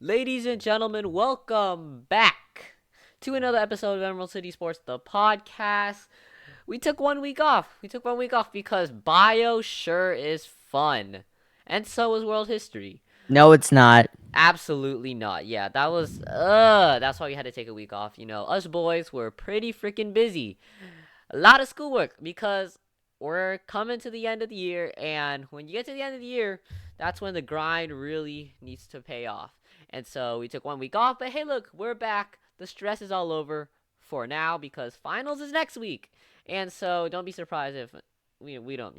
Ladies and gentlemen, welcome back to another episode of Emerald City Sports, the podcast. We took 1 week off. We took 1 week off because bio sure is fun. And so is world history. No, it's not. Absolutely not. Yeah, that's why we had to take a week off. Us boys were pretty freaking busy. A lot of schoolwork because we're coming to the end of the year, and when you get to the end of the year, that's when the grind really needs to pay off. And so we took 1 week off, but hey, look, we're back. The stress is all over for now because finals is next week, and so don't be surprised if we don't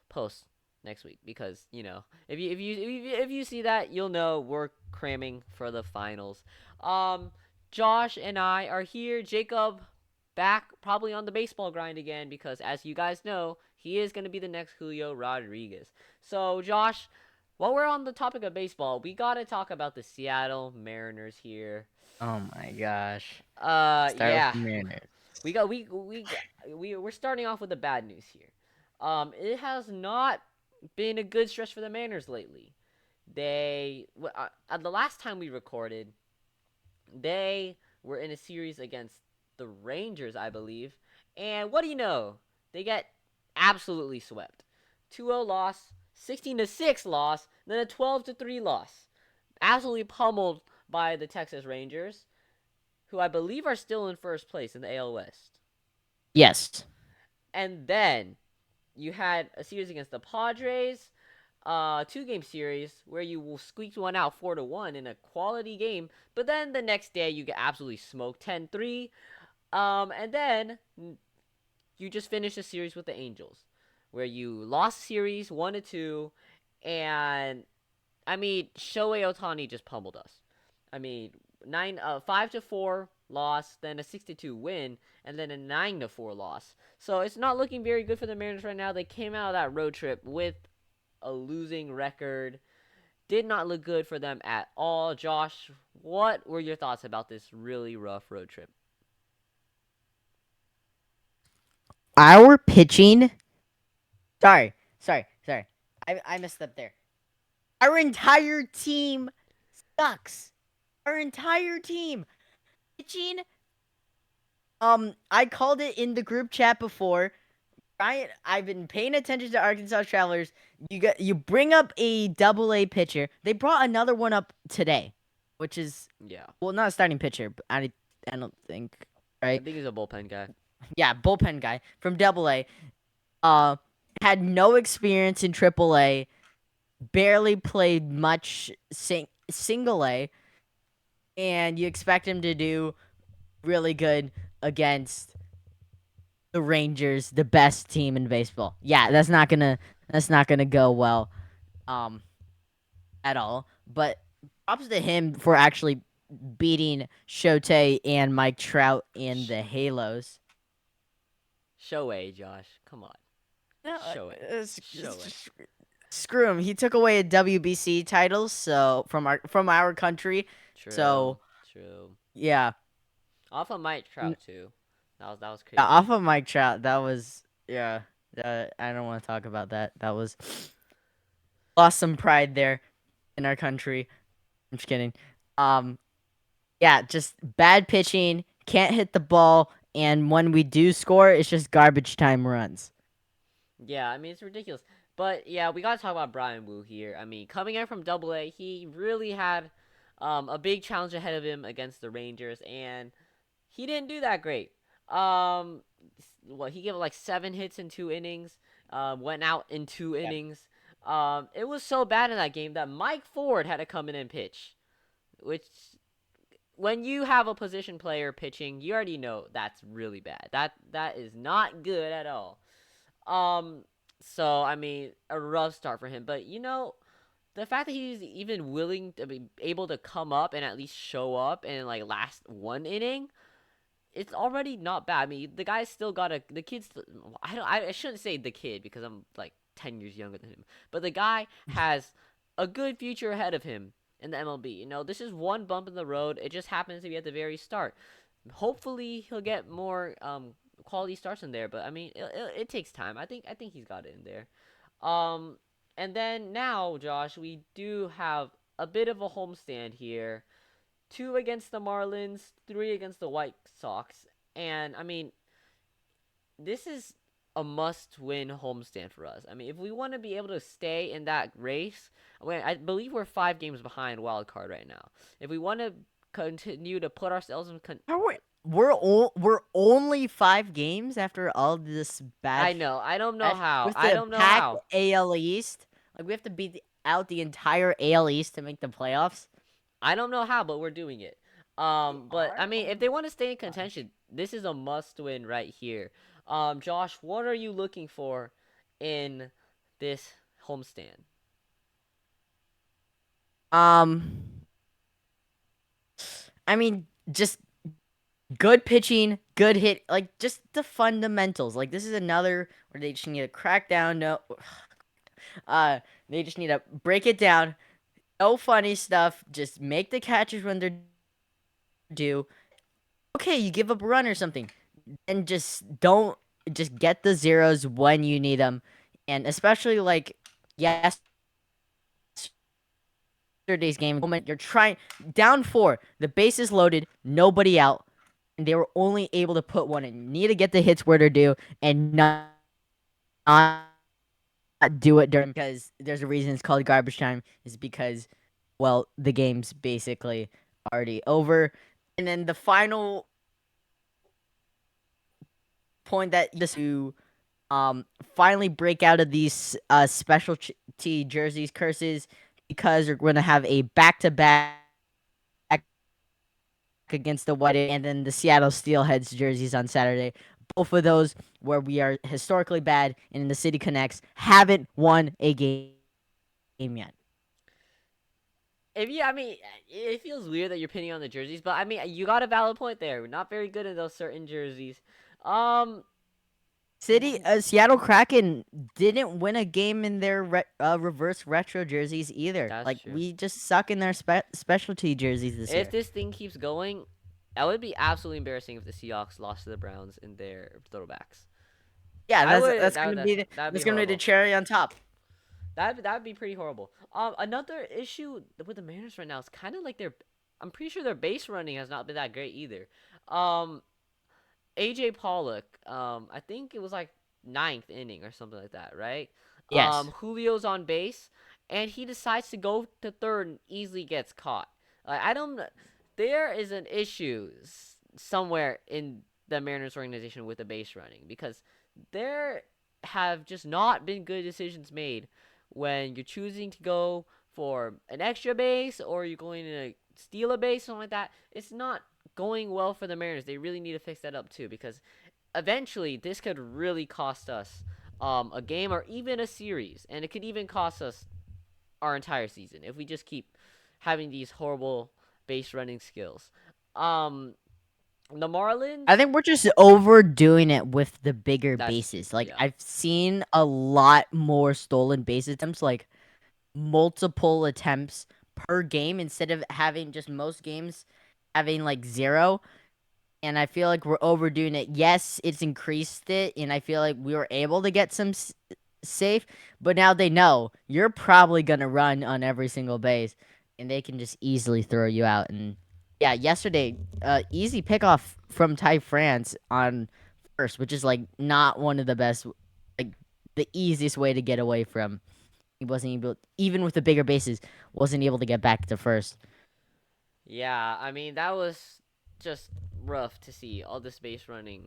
post next week because if you see that, you'll know we're cramming for the finals. Um, Josh and I are here. Jacob back probably on the baseball grind again because, as you guys know, he is going to be the next Julio Rodriguez. So, Josh, while we're on the topic of baseball, we got to talk about the Seattle Mariners here. Oh my gosh. Start with Yeah, the Mariners. we're starting off with the bad news here. It has not been a good stretch for the Mariners lately. The last time we recorded, they were in a series against the Rangers, I believe. And what do you know? They get absolutely swept. 2-0 loss, 16-6 loss, then a 12-3 loss. Absolutely pummeled by the Texas Rangers, who I believe are still in first place in the AL West. Yes. And then you had a series against the Padres, 2-game series where you will squeak one out 4-1 in a quality game, but then the next day you get absolutely smoked 10-3. And then you just finished a series with the Angels where you lost series 1-2, and I mean Shohei Ohtani just pummeled us. I mean 5-4 loss, then a 6-2 win, and then a 9-4 loss. So it's not looking very good for the Mariners right now. They came out of that road trip with a losing record. Did not look good for them at all. Josh, what were your thoughts about this really rough road trip? Our pitching. Sorry. I messed up there. Our entire team sucks. Our entire team. Pitching. I called it in the group chat before. Ryan, I've been paying attention to Arkansas Travelers. You bring up a double A pitcher. They brought another one up today, which is Yeah, not a starting pitcher, but I don't think, I right? think he's a bullpen guy. Yeah, bullpen guy from Double A. Uh, had no experience in Triple A. Barely played much Single A, and you expect him to do really good against the Rangers, the best team in baseball. Yeah, that's not gonna go well, um, at all. But props to him for actually beating Shote and Mike Trout in Sh- the Halos. Shohei, Josh. Come on. No, Shohei. Shohei. screw him. He took away a WBC title, so from our country. True. So True. yeah, Off of Mike N- Trout, too. That was off crazy. of Mike Trout, that was yeah. I don't want to talk about that. That was lost some pride there in our country. I'm just kidding. Um, yeah, just bad pitching. Can't hit the ball, and when we do score, it's just garbage time runs. Yeah, I mean, it's ridiculous. But yeah, we gotta talk about Brian Wu here. I mean, coming in from Double A, he really had a big challenge ahead of him against the Rangers, and he didn't do that great. Um, he gave like 7 hits in 2 innings. Went out in two Yeah. innings. It was so bad in that game that Mike Ford had to come in and pitch, which when you have a position player pitching, you already know that's really bad. That is not good at all. Um, so I mean, a rough start for him. But the fact that he's even willing to be able to come up and at least show up and like last 1 inning, it's already not bad. I mean, the guy's still got the kid's. I shouldn't say the kid because I'm like 10 years younger than him, but the guy has a good future ahead of him in the MLB. This is one bump in the road. It just happens to be at the very start. Hopefully, he'll get more quality starts in there. But I mean, it takes time. I think he's got it in there. Um, and then now, Josh, we do have a bit of a homestand here. Two against the Marlins, three against the White Sox, and I mean, this is a must-win homestand for us. I mean, if we want to be able to stay in that race, I believe we're 5 games behind wild card right now. If we want to continue to put ourselves in, We're only 5 games after all this bad I know, I don't know stretch how, with I the don't know packed how. AL East. Like we have to beat out the entire AL East to make the playoffs. I don't know how, but we're doing it. We But I are. mean, Oh if my they want to stay in gosh. contention, this is a must-win right here. Josh, what are you looking for in this homestand? Um, I mean, just good pitching, good hit, like just the fundamentals. Like this is another where they just need to crack down. No, uh, they just need to break it down. No funny stuff. Just make the catches when they're due. Okay, you give up a run or something, and just don't just get the zeros when you need them, and especially like yesterday's game. Moment you're trying down four, the base is loaded, nobody out, and they were only able to put one in. You need to get the hits where they're due, and not do it during because there's a reason it's called garbage time. Is because well the game's basically already over, and then the final point that this to finally break out of these specialty jerseys curses because we're going to have a back-to-back against the White and then the Seattle Steelheads jerseys on Saturday. Both of those where we are historically bad and in the City Connects haven't won a game yet. If you, I mean, it feels weird that you're pinning on the jerseys, but I mean, you got a valid point there. We're not very good in those certain jerseys. Um, Seattle Kraken didn't win a game in their reverse retro jerseys either. that's Like true. we just suck in their specialty jerseys this If year. this thing keeps going, that would be absolutely embarrassing if the Seahawks lost to the Browns in their throwbacks. Yeah, I that's would that's that gonna would be that'd be that's gonna be the horrible. cherry on top. That'd be pretty horrible. Another issue with the Mariners right now is kind of like their. I'm pretty sure their base running has not been that great either. Um, AJ Pollock, I think it was like ninth inning or something like that, right? Yes. Julio's on base, and he decides to go to third and easily gets caught. Like I don't. There is an issue somewhere in the Mariners organization with the base running because there have just not been good decisions made when you're choosing to go for an extra base or you're going to steal a base, something like that. It's not going well for the Mariners. They really need to fix that up too because eventually this could really cost us a game or even a series, and it could even cost us our entire season if we just keep having these horrible base running skills. Um, the I Marlins, think we're just overdoing it with the bigger that's true. bases. Like Yeah, I've seen a lot more stolen base attempts, like multiple attempts per game instead of having just most games having like zero. And I feel like we're overdoing it. Yes, it's increased it, and I feel like we were able to get some safe, but now they know you're probably gonna run on every single base, and they can just easily throw you out. And yeah, yesterday, easy pickoff from Ty France on first, which is like not one of the best, like the easiest way to get away from. He wasn't able, even with the bigger bases, wasn't able to get back to first. yeah. I mean that was just rough to see all this base running,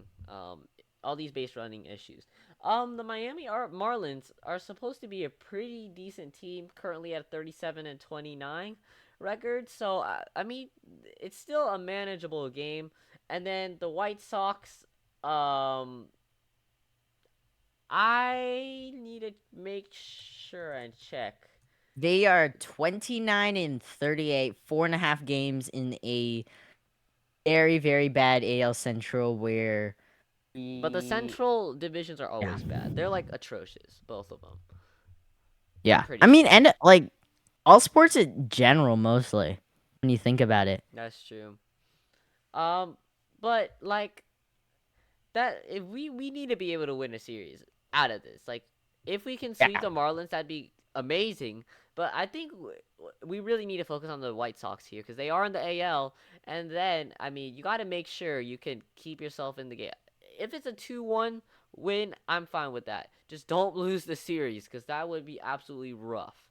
all these base running issues. The Miami Marlins are supposed to be a pretty decent team, currently at 37-29 record. So I mean, it's still a manageable game. And then the White Sox, um, I need to make sure and check. They are 29-38, 4.5 games in a very, very bad AL Central where But the we Central divisions are yeah. always bad. They're like atrocious, both of them. I'm Yeah. pretty I mean, sure. and like all sports in general mostly when you think about it. That's true. Um, but like that, if we need to be able to win a series out of this. Like, if we can sweep Yeah. the Marlins, that'd be amazing. But I think we really need to focus on the White Sox here because they are in the AL. And then, I mean, you got to make sure you can keep yourself in the game. If it's a 2-1 win, I'm fine with that. Just don't lose the series because that would be absolutely rough.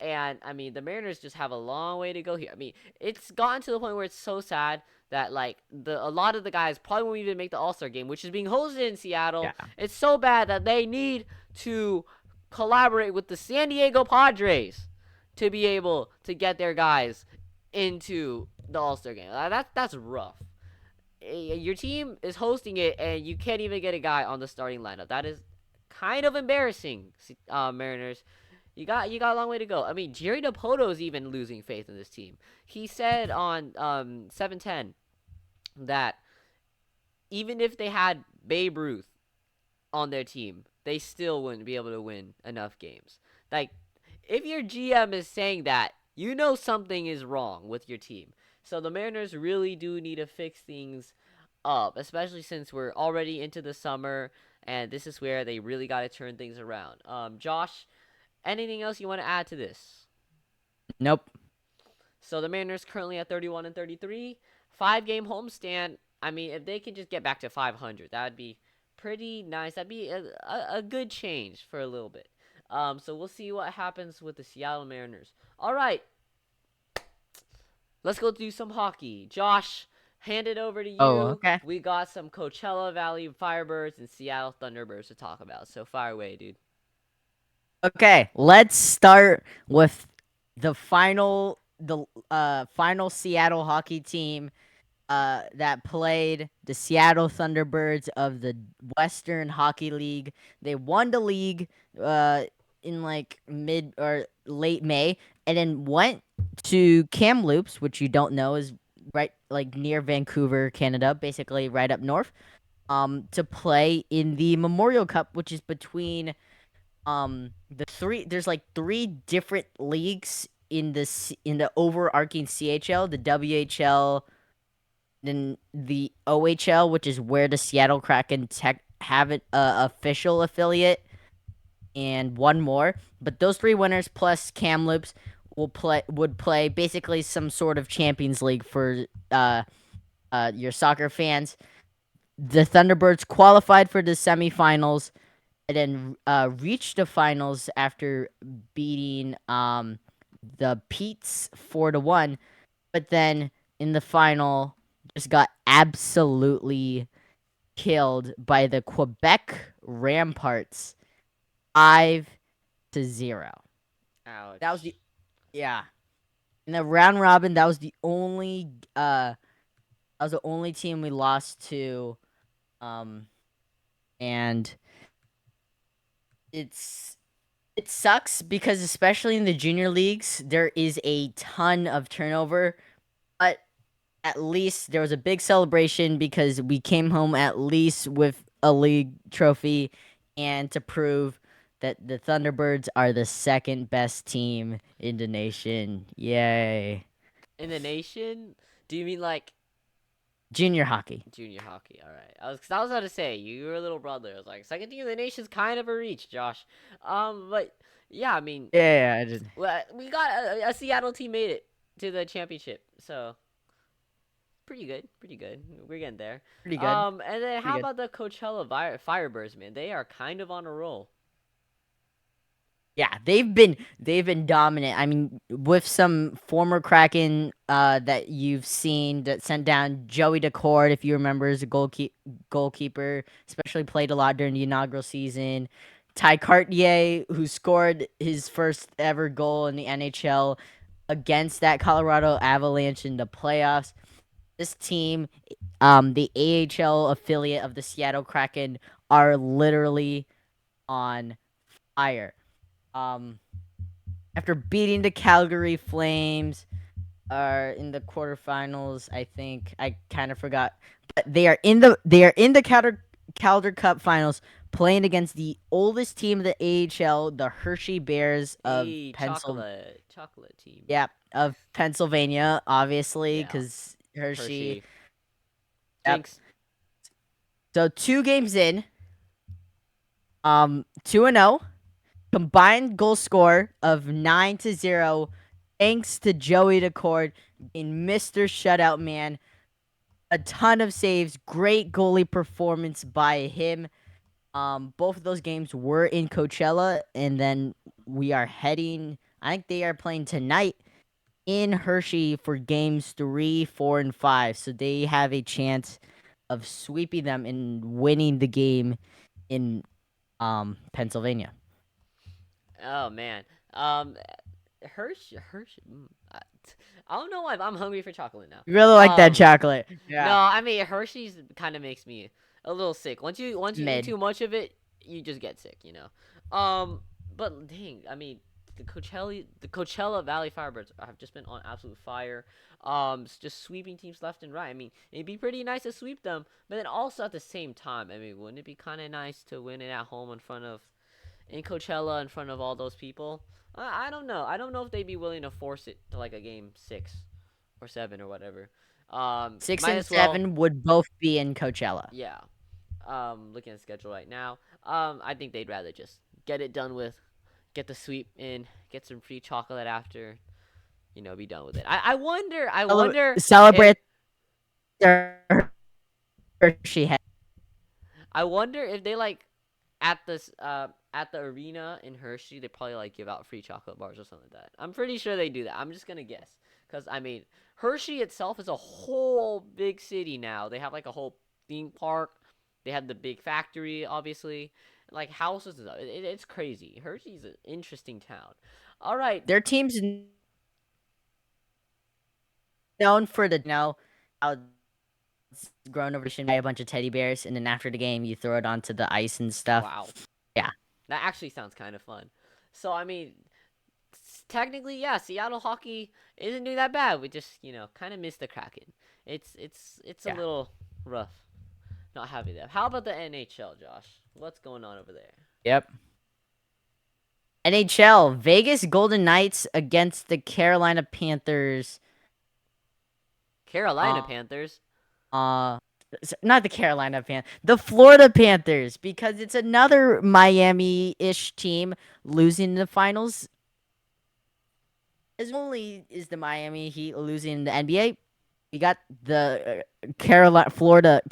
And I mean, the Mariners just have a long way to go here. I mean, it's gotten to the point where it's so sad that like a lot of the guys probably won't even make the All Star game, which is being hosted in Seattle. Yeah. It's so bad that they need to collaborate with the San Diego Padres to be able to get their guys into the All Star game. That's rough. Your team is hosting it, and you can't even get a guy on the starting lineup. That is kind of embarrassing, Mariners. You got a long way to go. I mean, Jerry DePoto's even losing faith in this team. He said on 710 that even if they had Babe Ruth on their team, they still wouldn't be able to win enough games. Like, if your GM is saying that, you know something is wrong with your team. So the Mariners really do need to fix things up, especially since we're already into the summer, and this is where they really got to turn things around. Josh, anything else you want to add to this? Nope. So the Mariners currently at 31 and 33, 5 game homestand. I mean, if they can just get back to 500, that would be pretty nice. That'd be a good change for a little bit. So we'll see what happens with the Seattle Mariners. All right, let's go do some hockey. Josh, hand it over to Oh, you. okay. We got some Coachella Valley Firebirds and Seattle Thunderbirds to talk about. So fire away, dude. Okay, let's start with the final Seattle hockey team that played the Seattle Thunderbirds of the Western Hockey League. They won the league uh in like mid or late May, and then went to Kamloops, which you don't know is right like near Vancouver, Canada, basically right up north. To play in the Memorial Cup, which is between there's like three different leagues in in the overarching CHL, the WHL, then the OHL, which is where the Seattle Kraken tech have an official affiliate, and one more. But those three winners plus Kamloops would play basically some sort of Champions League for your soccer fans. The Thunderbirds qualified for the semifinals and then reached the finals after beating the Pete's 4-1, but then in the final just got absolutely killed by the Quebec Ramparts 5-0. That was Ouch. the yeah. In the round robin, that was the only team we lost to. Um and it's it sucks because especially in the junior leagues, there is a ton of turnover, but at least there was a big celebration because we came home at least with a league trophy and to prove that the Thunderbirds are the second best team in the nation. Yay. In the nation? Do you mean like Junior hockey. junior hockey? All right. I was about to say you were a little brother. I was like second team of the nation's kind of a reach, Josh. But yeah, I mean, Yeah, I just well, we got a Seattle team made it to the championship, so pretty good, pretty good. We're getting there. pretty good. And then Pretty how good. about the Coachella Firebirds, man? They are kind of on a roll. Yeah, they've been dominant. I mean, with some former Kraken that you've seen that sent down Joey Decord, if you remember, as a goalkeeper, especially played a lot during the inaugural season. Ty Cartier, who scored his first ever goal in the NHL against that Colorado Avalanche in the playoffs. This team, the AHL affiliate of the Seattle Kraken, are literally on fire. Um, After beating the Calgary Flames are in the quarterfinals, I think I kind of forgot, but they are in the Calder Cup finals playing against the oldest team of the AHL, the Hershey Bears of Hey, Pennsylvania. chocolate team. Yeah, of Pennsylvania, obviously, Yeah, because Hershey. Hershey. Yep. Jinx. So 2 games in, 2-0. combined goal score of 9-0, thanks to Joey DeCord in Mr. Shutout Man. A ton of saves, great goalie performance by him. Both of those games were in Coachella, and then we are heading. I think they are playing tonight in Hershey for games 3, 4, and 5. So they have a chance of sweeping them and winning the game in Pennsylvania. Oh man. Um, Hershey. I don't know why I'm hungry for chocolate now. You really like that Um, chocolate. no, Yeah. I mean Hershey's kind of makes me a little sick. Once you eat Mid. too much of it, you just get sick, you know. But dang, I mean the Coachella Valley Firebirds have just been on absolute fire. Just sweeping teams left and right. I mean, it'd be pretty nice to sweep them, but then also at the same time, I mean, wouldn't it be kind of nice to win it at home in Coachella in front of all those people? I don't know. I don't know if they'd be willing to force it to like a game 6 or 7 or whatever. Six Might and as well. seven would both be in Coachella. Yeah. Looking at the schedule right now. I think they'd rather just get it done with, get the sweep in, get some free chocolate after, be done with it. I wonder. I wonder if Celebrate their Hershey head. I wonder if they like at the arena in Hershey, they probably like give out free chocolate bars or something like that. I'm pretty sure they do that. I'm just gonna guess, because I mean Hershey itself is a whole big city now. They have like a whole theme park. They have the big factory, obviously, like houses and stuff. It's crazy. Hershey's an interesting town. All right. Their team's known for the how it's grown over by a bunch of teddy bears, and then after the game you throw it onto the ice and stuff. Wow, Yeah. that actually sounds kind of fun. So I mean, technically, yeah, Seattle hockey isn't doing that bad. We just, kind of missed the Kraken. It's a Yeah. little rough not having them. How about the NHL, Josh? What's going on over there? Yep. NHL Vegas Golden Knights against the Carolina Panthers. Carolina Uh, Panthers. uh not the Carolina the Florida Panthers, because it's another Miami-ish team losing the finals. As only is the Miami Heat losing the NBA, we got the Florida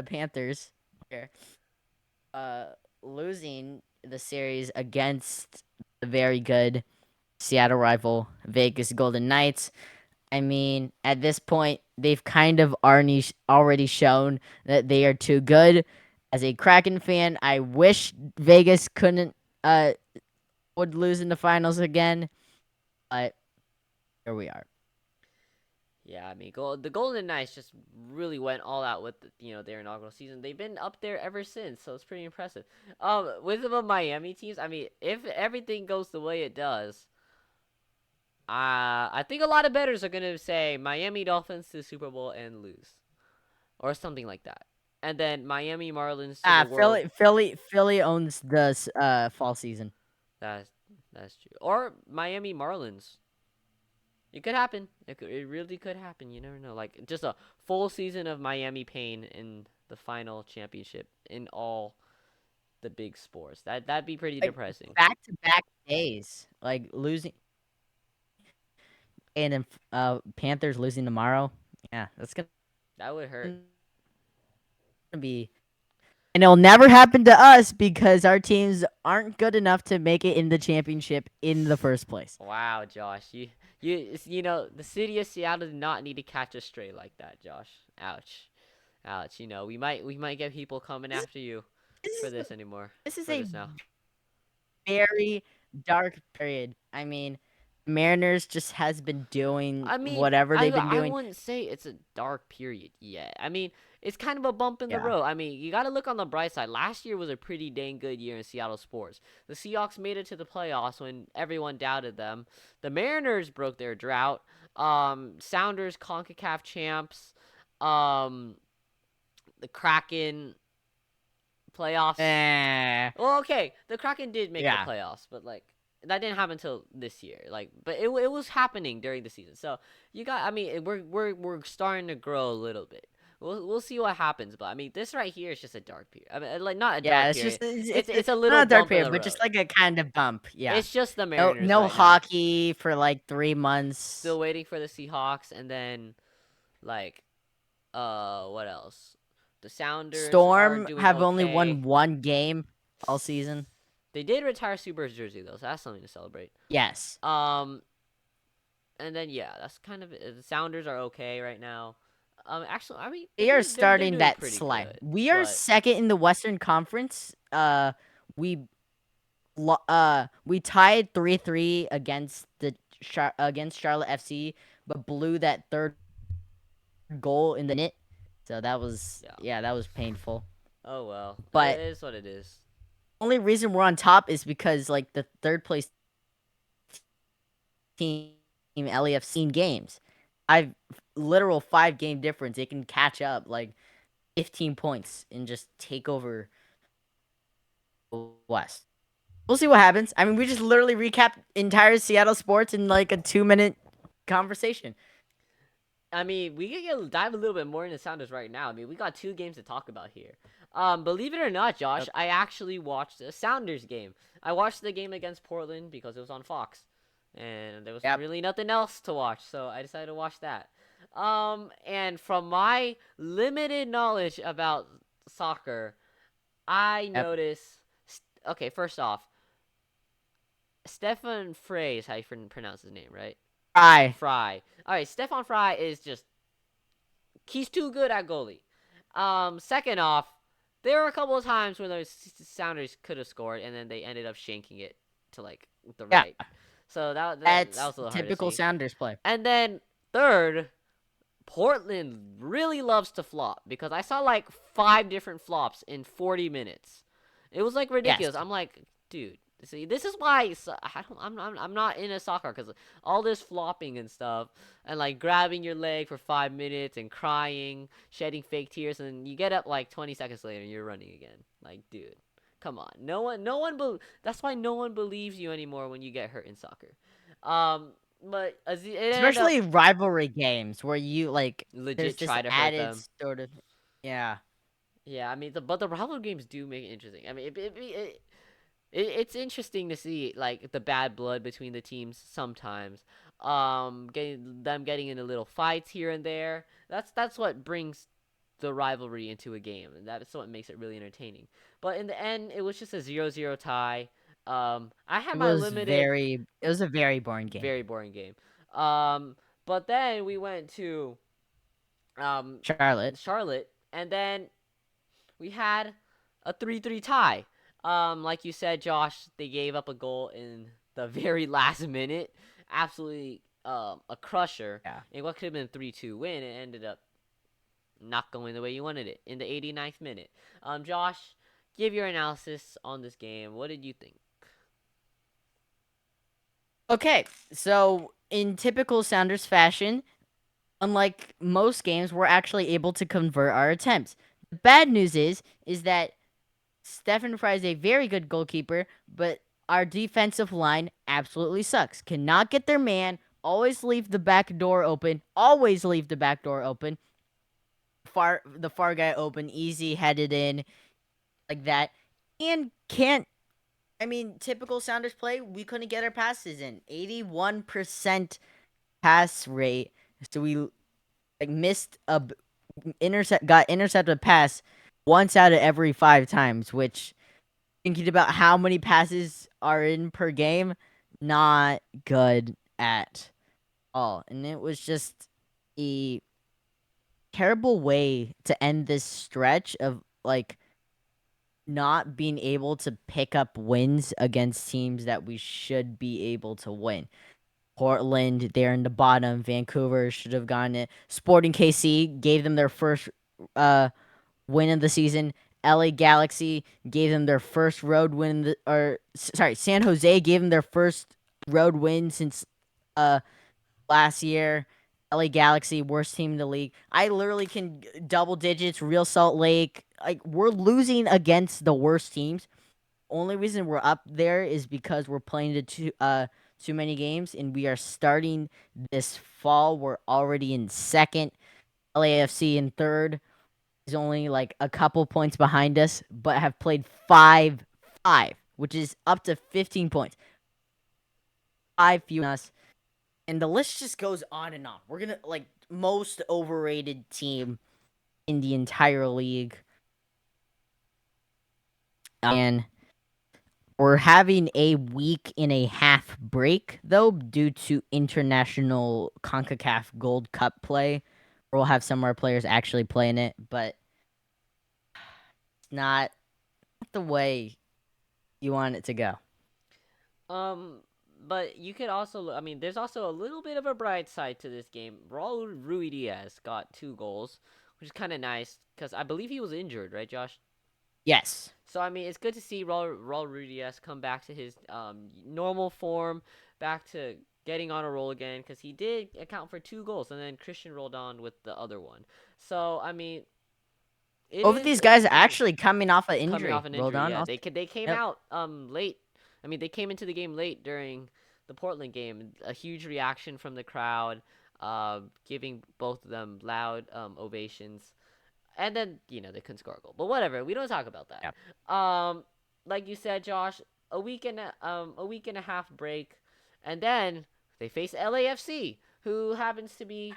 Panthers here, uh, losing the series against the very good Seattle rival Vegas Golden Knights. I mean, at this point, they've kind of already shown that they are too good. As a Kraken fan, I wish Vegas couldn't would lose in the finals again, but here we are. Yeah, I mean, the Golden Knights just really went all out with their inaugural season. They've been up there ever since, so it's pretty impressive. With the Miami teams, I mean, if everything goes the way it does, I think a lot of bettors are gonna say Miami Dolphins to the Super Bowl and lose, or something like that, and then Miami Marlins to the World. Philly owns the fall season. That's that's true. Or Miami Marlins. It could happen. It really could happen. You never know. Like just a full season of Miami pain in the final championship in all the big sports. That'd be pretty Like depressing. back to back days, like losing, and then Panthers losing tomorrow. Yeah, that's That would hurt. gonna be, and it'll never happen to us because our teams aren't good enough to make it in the championship in the first place. Wow, Josh. The city of Seattle did not need to catch a stray like that, Josh. Ouch. Ouch. We might get people coming This, after you this for is this anymore. this is For a this now. very dark period. I mean, Mariners just has been doing I mean, whatever I they've been I doing. wouldn't say it's a dark period yet. I mean, it's kind of a bump in the Yeah. road. I mean, you got to look on the bright side. Last year was a pretty dang good year in Seattle sports. The Seahawks made it to the playoffs when everyone doubted them. The Mariners broke their drought. Sounders CONCACAF champs. Um, the Kraken playoffs. Eh, Well, okay, the Kraken did make the yeah. playoffs, but like that didn't happen until this year. Like, but it was happening during the season. So I mean, we're starting to grow a little bit. we'll see what happens. But I mean, this right here is just a dark period. I mean, like not a Yeah, dark it's just period. It's a little not a dark bump in period, the but just road. like a kind of bump. Yeah. It's just the No, Mariners no right now. hockey for like 3 months. Still waiting for the Seahawks, and then like what else? The Sounders are Storm doing have only won okay. one game all season. They did retire Super's jersey though, so that's something to celebrate. Yes. Um, and then yeah, that's kind of it. The Sounders are okay right now. Actually, I mean They are they're starting doing that pretty slide. good, We are but second in the Western Conference. We we tied 3-3 against against Charlotte FC, but blew that third goal in the net. So that was yeah. that was painful. Oh well, it But is what it is. only reason we're on top is because like the third place team LAFC games. I've literal 5 game difference. It can catch up like 15 points and just take over West. We'll see what happens. I mean, we just literally recapped entire Seattle sports in like a 2 minute conversation. I mean, we can dive a little bit more into Sounders right now. I mean, we got 2 games to talk about here. Believe it or not, Josh, I actually watched a Sounders game. I watched the game against Portland because it was on Fox, and there was Yep. really nothing else to watch, so I decided to watch that. And from my limited knowledge about soccer, I Yep. noticed. Okay, first off, Stefan Frey is how you pronounce his name, right? Fry. Fry. All right, Stefan Fry is just he's too good at goalie. Second off, there were a couple of times when those Sounders could have scored, and then they ended up shanking it to like the Yeah. right. So that That's was a little hard to typical see. Sounders play. And then third, Portland really loves to flop because I saw like 5 different flops in 40 minutes. It was like Yes. ridiculous. I'm like, dude, see, this is why I'm not in a soccer because all this flopping and stuff and like grabbing your leg for 5 minutes and crying, shedding fake tears, and you get up like 20 seconds later and you're running again. Like, dude, come on. That's why no one believes you anymore when you get hurt in soccer. But it ended up Especially rivalry games where you like there's legit this try to hurt added them. sort of yeah. Yeah, I mean, but the rivalry games do make it interesting. I mean, it's interesting to see like the bad blood between the teams sometimes. Getting into little fights here and there. That's what brings the rivalry into a game, and that is what makes it really entertaining. But in the end, it was just a 0-0 tie. I had my limited, It was a very boring game. very boring game. But then we went to um Charlotte. Charlotte, and then we had a 3-3 tie. Like you said, Josh, they gave up a goal in the very last minute. Absolutely a crusher. Yeah. And what could have been a 3-2 win, it ended up not going the way you wanted it in the 89th minute. Josh, give your analysis on this game. What did you think? Okay, so in typical Sounders fashion, unlike most games, we're actually able to convert our attempts. The bad news is that Stefan Fry is a very good goalkeeper, but our defensive line absolutely sucks. Cannot get their man. Always leave the back door open. Always leave the back door open. The far guy open, easy headed in like that, and can't. I mean, typical Sounders play. We couldn't get our passes in. 81% pass rate. So we like missed got intercepted pass once out of every 5 times, which thinking about how many passes are in per game, not good at all. And it was just a terrible way to end this stretch of like not being able to pick up wins against teams that we should be able to win. Portland, they're in the bottom. Vancouver should have gotten it. Sporting KC gave them their first win of the season. LA Galaxy gave them their first road win. San Jose gave them their first road win since last year. LA Galaxy, worst team in the league. I literally can double digits. Real Salt Lake, like we're losing against the worst teams. Only reason we're up there is because we're playing too many games, and we are starting this fall. We're already in second, LAFC in third. is only like a couple points behind us, but have played 5-5, which is up to 15 points. 5 fewer than us. And the list just goes on and on. We're gonna like most overrated team in the entire league. And we're having a week and a half break though, due to international CONCACAF Gold Cup play. We'll have some of our players actually playing it, but not the way you want it to go. Um, but you could also, I mean, there's also a little bit of a bright side to this game. Raul Ruidiaz got 2 goals, which is kind of nice because I believe he was injured, right, Josh? Yes. So I mean, it's good to see Raul Ruidiaz come back to his normal form, back to getting on a roll again because he did account for 2 goals, and then Christian rolled on with the other one. So I mean, it Both of is these a guys good are thing. actually coming off an Coming off injury. an Rolled injury. on Yeah, also. they came Yep. out late. I mean, they came into the game late during the Portland game. A huge reaction from the crowd, giving both of them loud ovations, and then they couldn't score a goal. But whatever, we don't talk about that. Yep. Like you said, Josh, a week and a half break, and then they face LAFC, who happens to be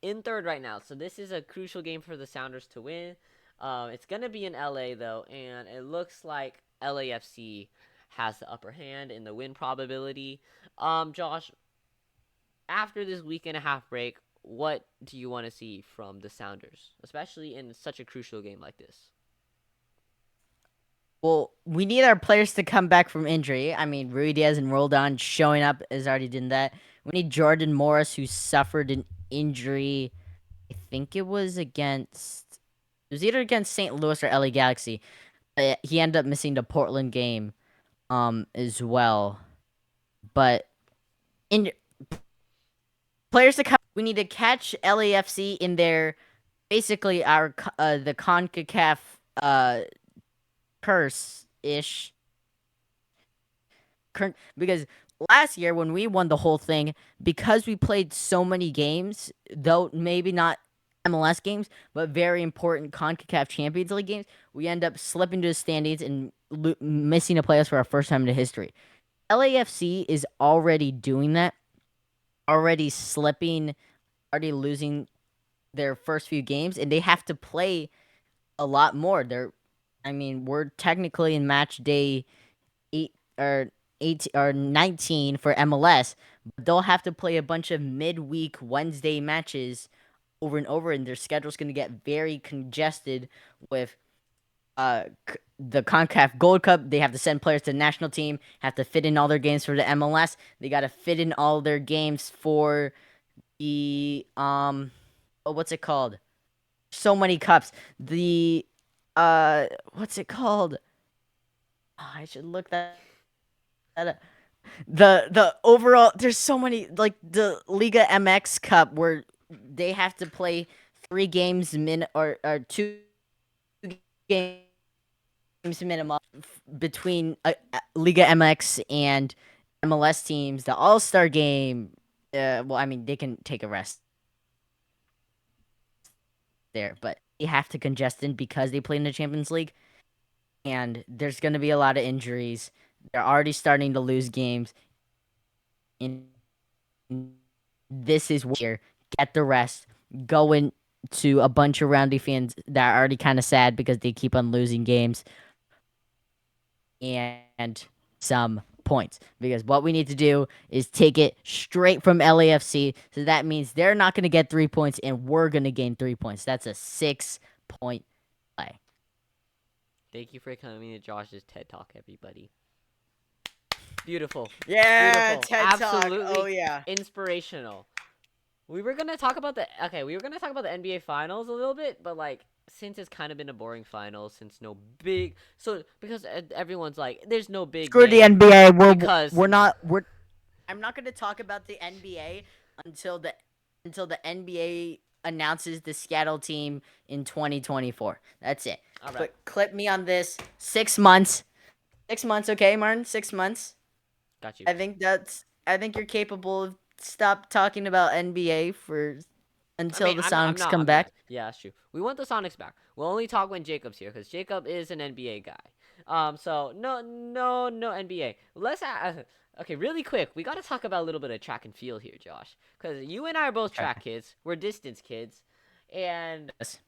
in third right now. So this is a crucial game for the Sounders to win. It's gonna be in LA though, and it looks like LAFC has the upper hand in the win probability. Josh, after this week and a half break, what do you want to see from the Sounders, especially in such a crucial game like this? Well, we need our players to come back from injury. I mean, Rui Diaz and Roldan showing up is already did that. We need Jordan Morris, who suffered an injury. I think it was against. It was either against St. Louis or LA Galaxy. He ended up missing the Portland game, as well. But in players to come, we need to catch LAFC in their basically the Concacaf curse ish, because last year when we won the whole thing, because we played so many games, though maybe not MLS games, but very important CONCACAF Champions League games, we end up slipping to the standings and missing a playoffs for our first time in history. LAFC is already doing that, already slipping, already losing their first few games, and they have to play a lot more. I mean, we're technically in match day 19 for MLS, but they'll have to play a bunch of midweek Wednesday matches over and over, and their schedule's going to get very congested with the CONCACAF Gold Cup. They have to send players to the national team, have to fit in all their games for the MLS. They got to fit in all their games for the what's it called? So many cups. The what's it called? Oh, I should look that up. The overall, there's so many, like the Liga MX Cup where they have to play 3 games or 2 games minimum between Liga MX and MLS teams. The All Star game. Well, I mean they can take a rest there, but they have to congest in because they play in the Champions League, and there's going to be a lot of injuries. They're already starting to lose games. And this is where get the rest, go into a bunch of Roundy fans that are already kind of sad because they keep on losing games, and some points. Because what we need to do is take it straight from LAFC. So that means they're not going to get 3 points, and we're going to gain 3 points. That's a 6-point play. Thank you for coming to Josh's TED Talk, everybody. Beautiful. Yeah, Beautiful. TED Talk. Oh Absolutely yeah. inspirational. We were gonna talk about the NBA finals a little bit, but like since it's kind of been a boring final, since no big so because everyone's like there's no big Screw the name NBA. because We're not we're I'm not going to talk about the NBA until the NBA announces the Seattle team in 2024. That's it. all right, Clip me on this. 6 months. 6 months, okay, Martin? 6 months. got you. I think you're capable of stop talking about NBA for I until mean, the I'm Sonics not. come I'm not. back. Yeah, that's true. We want the Sonics back. We'll only talk when Jacob's here, because Jacob is an NBA guy. So no NBA. Okay, really quick. We gotta talk about a little bit of track and field here, Josh, because you and I are both track Track. kids. We're distance kids, and Yes.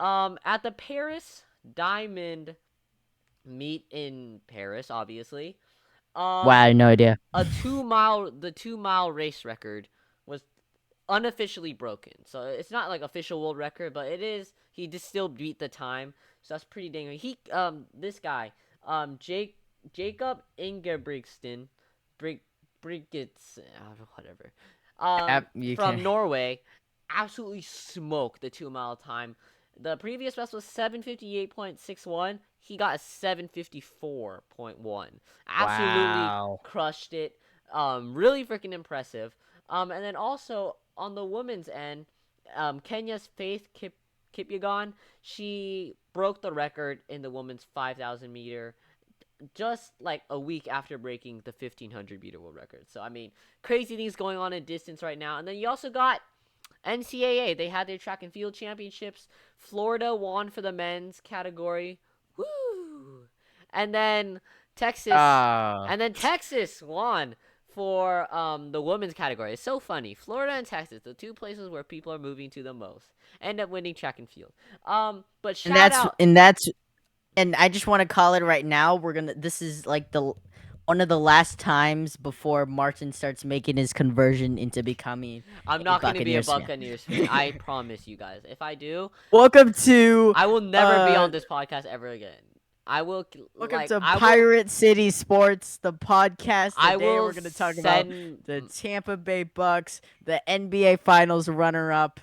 at the Paris Diamond meet in Paris, obviously. Wow, I Um, had no idea. the 2 mile race record was unofficially broken. So it's not like official world record, but it is. He just still beat the time, so that's pretty dang. This guy, Jacob Ingebrigtsen, Brig Brigits, whatever, Yep, you can. from Norway, absolutely smoked the 2 mile time. The previous best was 7:58.61. He got a 7:54.1. Absolutely Wow. crushed it. Really freaking impressive. And then also on the women's end, Kenya's Faith Kipyegon, she broke the record in the women's 5,000 meter just like a week after breaking the 1,500 meter world record. So I mean, crazy things going on in distance right now. And then you also got NCAA. They had their track and field championships. Florida won for the men's category. Woo! And then Texas, Oh. and then Texas won for the women's category. It's so funny. Florida and Texas, the two places where people are moving to the most, end up winning track and field. But And shout that's out. and that's and I just want to call it right now. This is like the one of the last times before Martin starts making his conversion into becoming I'm a not gonna be a Buccaneers fan. Buccaneers fan. I promise you guys. If I do, Welcome to I will never be uh on this podcast ever again. I will welcome like to I will Pirate City Sports, the podcast. I Today will we're going to talk about send the Tampa Bay Bucks, the NBA Finals runner-up,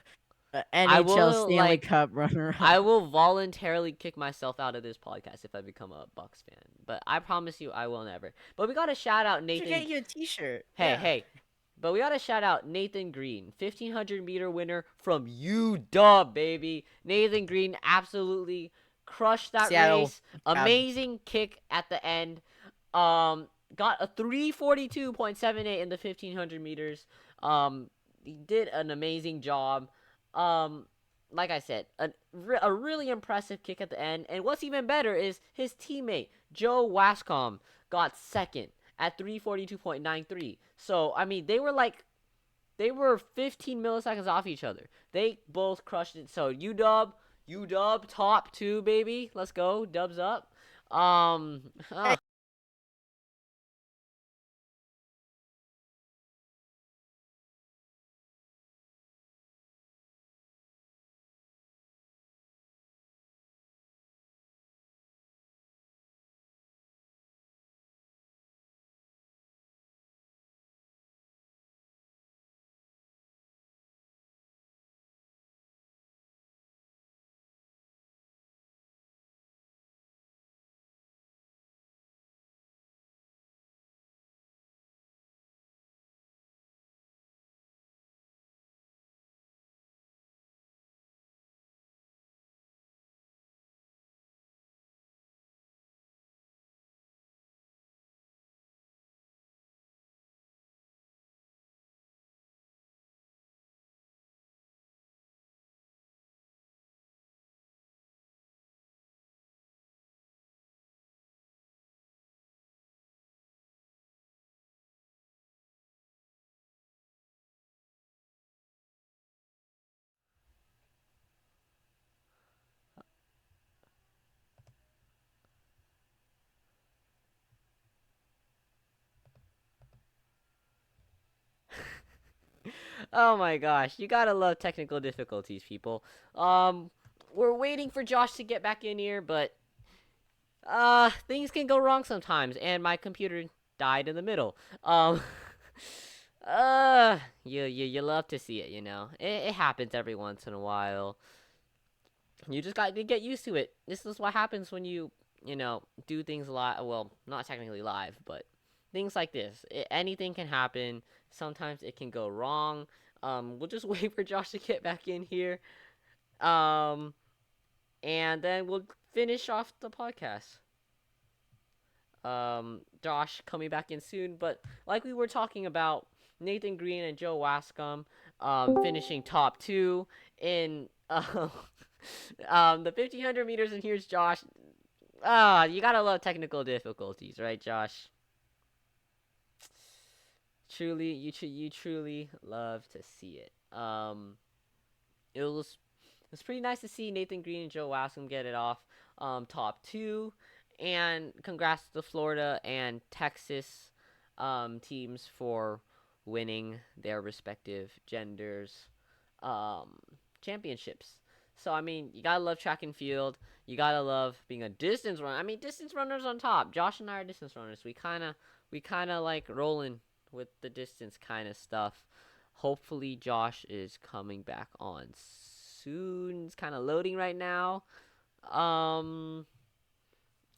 the I NHL will Stanley like Cup runner-up. I will voluntarily kick myself out of this podcast if I become a Bucks fan. But I promise you I will never. But we got to shout out You should Nathan. get you a T-shirt. Hey, Yeah. hey. But we got to shout out Nathan Green, 1,500 meter winner from UW, baby. Nathan Green absolutely crushed that Seattle. race. Job. Amazing kick at the end. Got a 3:42.78 in the 1,500 meters. He did an amazing job. Um, like I said, a really impressive kick at the end. And what's even better is his teammate Joe Wascom got second at 3:42.93. So I mean, they were 15 milliseconds off each other. They both crushed it. So UW top two, baby. Let's go, Dubs up. Hey, Oh my gosh, you gotta love technical difficulties, people. We're waiting for Josh to get back in here, but things can go wrong sometimes, and my computer died in the middle. Um, you love to see it, you know. It happens every once in a while. You just got to get used to it. This is what happens when you know, do things live. Well, not technically live, but things like this. Anything can happen. Sometimes it can go wrong. We'll just wait for Josh to get back in here. Um, and then we'll finish off the podcast. Josh coming back in soon, but like we were talking about, Nathan Green and Joe Wascom. finishing top two in the 1500 meters. And here's Josh. You gotta love technical difficulties, right, Josh? Truly, you truly love to see it. It was pretty nice to see Nathan Green and Joe Wascom get it off top two, and congrats to the Florida and Texas teams for winning their respective genders um, championships. So I mean, you gotta love track and field. You gotta love being a distance runner. I mean, distance runners on top. Josh and I are distance runners. We kind of like rolling with the distance kind of stuff. Hopefully, Josh is coming back on soon. It's kind of loading right now. Um,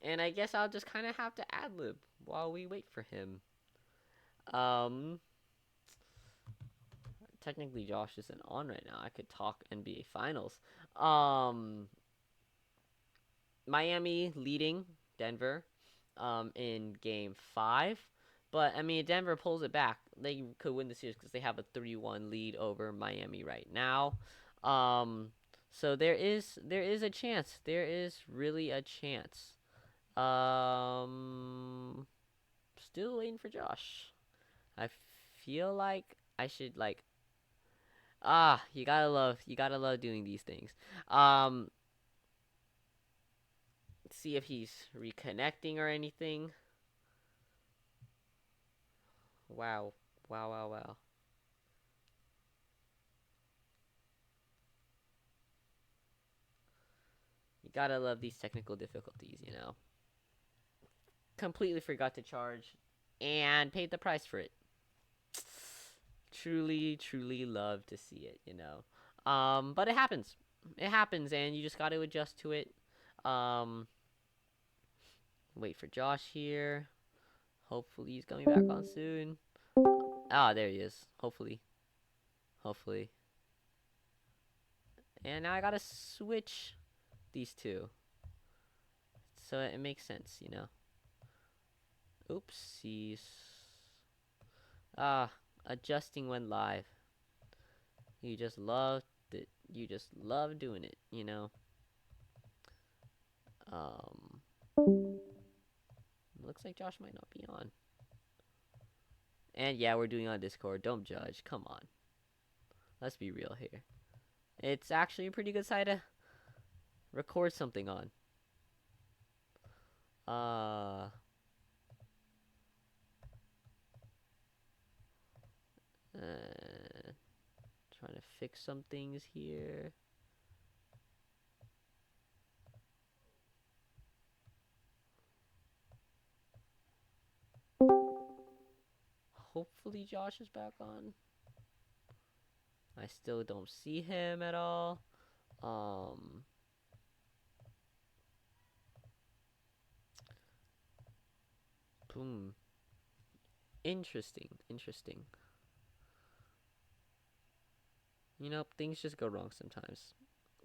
and I guess I'll just kind of have to ad lib while we wait for him. Um, technically Josh isn't on right now. I could talk NBA Finals. Um, Miami leading Denver in game 5. But I mean, Denver pulls it back. They could win the series because they have a 3-1 lead over Miami right now. Um, so there is a chance. There is really a chance. Um, Still waiting for Josh. I feel like I should like you gotta love doing these things. Um, See if he's reconnecting or anything. Wow, wow, wow, wow. You gotta love these technical difficulties. Completely forgot to charge and paid the price for it. Truly, truly love to see it. But it happens. It happens, and you just got to adjust to it. Um, Wait for Josh here. Hopefully he's coming back on soon. There he is. Hopefully. Hopefully. And now I gotta switch these two. So it makes sense. Oopsies. Adjusting when live. You just love it. You just love doing it. Um, Looks like Josh might not be on. And yeah, we're doing on Discord. Don't judge. Come on. Let's be real here. It's actually a pretty good site to record something on. Uh, uh Trying to fix some things here. Hopefully Josh is back on. I still don't see him at all. Um, Boom. Interesting. Interesting. Things just go wrong sometimes.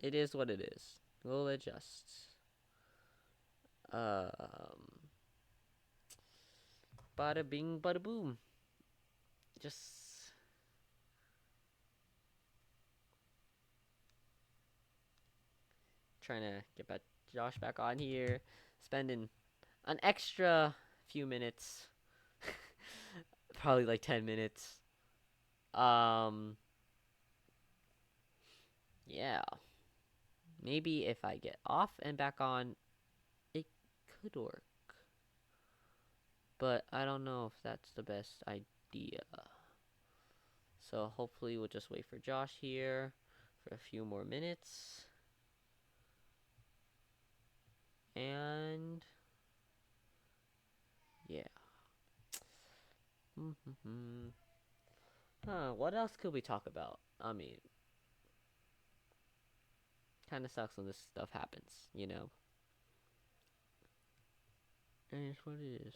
It is what it is. We'll adjust. Um, Bada bing, bada boom. Just trying to get Josh back on here. Spending an extra few minutes. Probably like 10 minutes. Um, yeah. Maybe if I get off and back on, it could work. But I don't know if that's the best idea. So hopefully we'll just wait for Josh here for a few more minutes. And yeah. What else could we talk about? I mean, kind of sucks when this stuff happens. And it's what it is.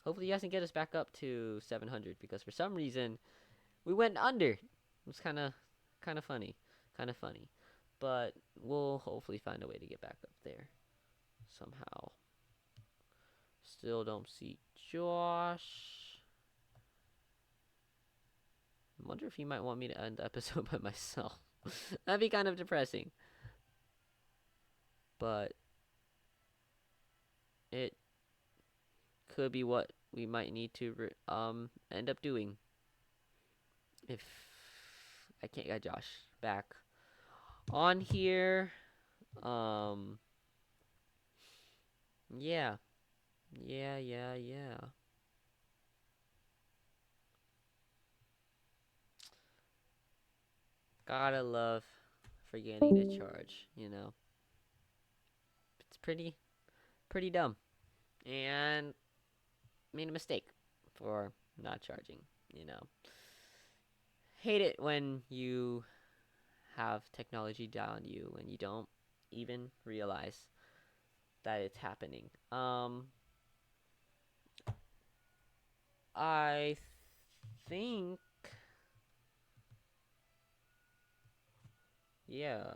Hopefully, you guys can get us back up to 700 because for some reason we went under. It was kind of funny, kind of funny, but we'll hopefully find a way to get back up there somehow. Still don't see Josh. I wonder if he might want me to end the episode by myself. That'd be kind of depressing. But it could be what we might need to end up doing if I can't get Josh back on here. Um, yeah, yeah. Gotta love forgetting to charge. It's pretty dumb, and made a mistake for not charging. You know, hate it when you have technology down you and you don't even realize that it's happening. I think, yeah.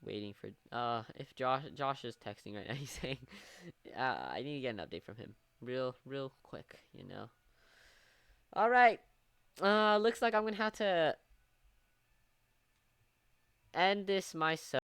Waiting for if Josh is texting right now. He's saying I need to get an update from him real quick. All right. Looks like I'm gonna have to end this myself.